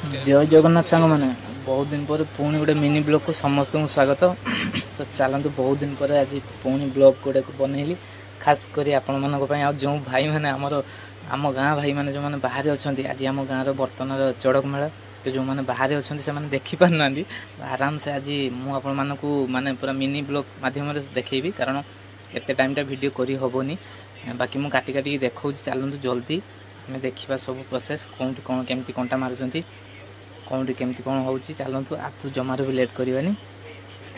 जय जगन्नाथ सांग मैंने बहुत दिन पर पुणी गोटे मिनी ब्लॉग को समस्त को स्वागत। तो चलतु बहुत दिन पर आज पुणी ब्लॉग गोटे बनैली खास कर आपण मान जो भाई मैंने आम गाँ भाई मैंने जो मैंने बाहर अच्छा आज आम गाँव बर्तमान चड़क मेला तो जो मैंने बाहर अच्छा से देखिपार ना आराम से आज मुझे माने पूरा मिनी ब्लॉग मध्यम देखी कारण एत टाइमटा वीडियो करी हेनी बाकी मुझे काटी काटी देखा चलतु जल्दी आम देखा सब प्रोसेस कौटी कौन केमती कंटा मारुंट कौटी केमती कौन हो चलतु आप जमार भी लेट करवानी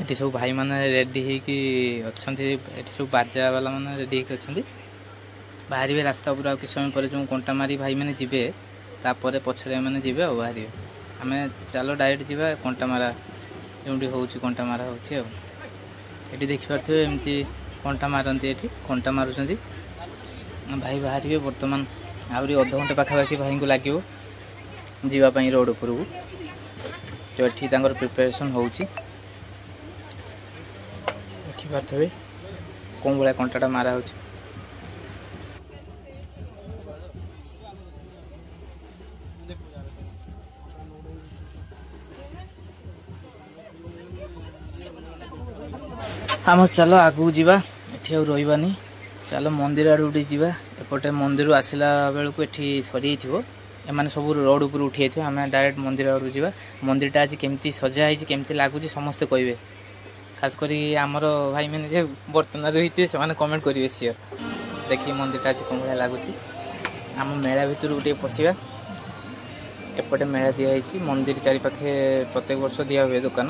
ये सब भाई मैंने रेडी होती सब बाजा वाला मैंने रेडी अच्छा बाहर रास्ता पूरा किस समय पर जो कंटा मारी भाई मैंने जीवे तापर पछरे मैंने जीवे और बाहर आम चलो डायरेक्ट जीवा कंटा मारा जो हो कंटा मारा होती देखिपे एमती कंटा मारती ये कंटा मारुंट भाई बाहर बर्तमान आहरी अध घंटे पाखापाखि भाई को लगे जीवाई रोड उपर को जो ये प्रिपेरेसन होती पारे कौन भाया कंटाटा मारा हो आम चलो आगू जावा ये रही चलो मंदिर आड़े जावा एपटे मंदिर आसला बेलू ये सरी एम सब रोड उपर उठी आम डायरेक्ट मंदिर आड़ जावा मंदिरटा आज केमती सजाई केमती लगुच समस्ते कहे खास करी आमर भाई मैंने बर्तमान रही से कमेंट करेंगे सियोर देखिए मंदिरटा आज कौन भाया लगुच आम मेला भितर गोटे पशिया एपटे मेला दिखाई मंदिर चारिपाखे प्रत्येक वर्ष दिया हुए दुकान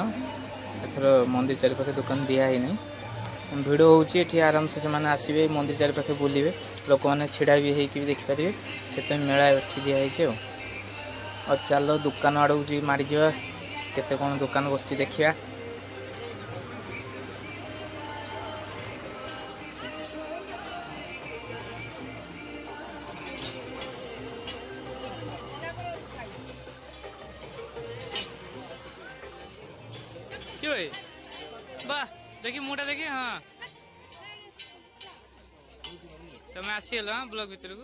एथर मंदिर चारिपाखे दुकान दिखाई नहीं भिड़ होती आराम से आसवे मंदिर चारिपाखे बुलवे लोक मैंने छिड़ा भी होगी देखिपारे से मेला ये दिखाई और चलो दुकान आड़ मारी जा केते कौन दुकान बस देखा वाह देखी मुटा देखी हाँ तुम आसीगल हाँ ब्लॉग भीतर को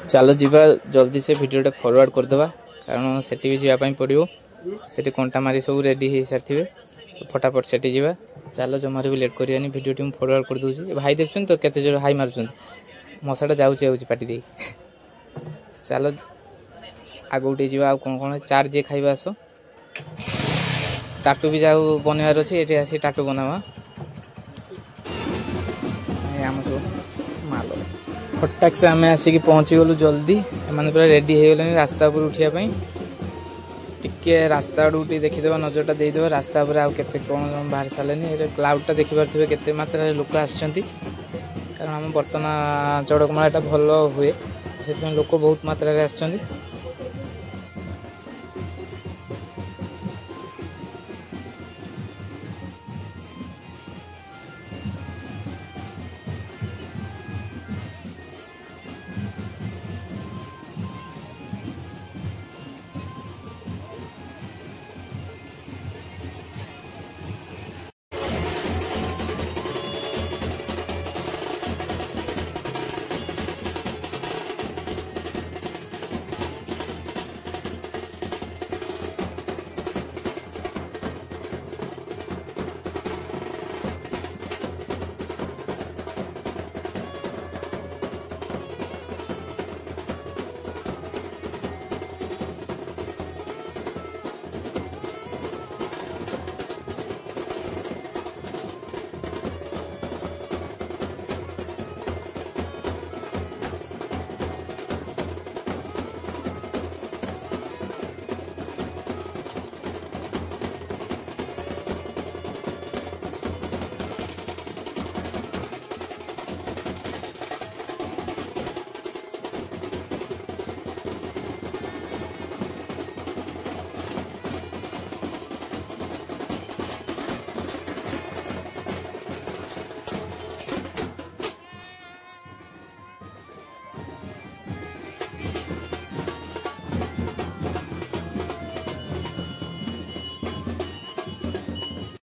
चलो जीवा जल्दी से वीडियोटा फॉरवर्ड करदे कारण से भी जावाई पड़ो से कंटा मारी सब रेडी हो सारी तो फटाफट से जावा चलो जमार भी लेट करानी वीडियो टी फॉरवर्ड कर दूसरी भाई देखुन तो केते जोर हाई मार्च मशाटा जाऊँच पाटी दे चलो आगे उठे जा कौन कौन चार जे खाइबा आस टाटू भी जाऊ बनवार अच्छे ये आसी टाटू बनावा आम सब माल फटाक से आम आसिक पहुँची गलु जल्दी एम पूरा रेडी हो गले रास्ता पर उठापी टिके रास्ता आड़ देखीदे नजरटा देदेव रास्ता पर आते कौन बाहर सारे क्लाउडटा देखिपे केते मात्रा लोक आसछंती कारण आम बर्तमान चड़क मेलाटा भल हुए से लोक बहुत मात्रा आसछंती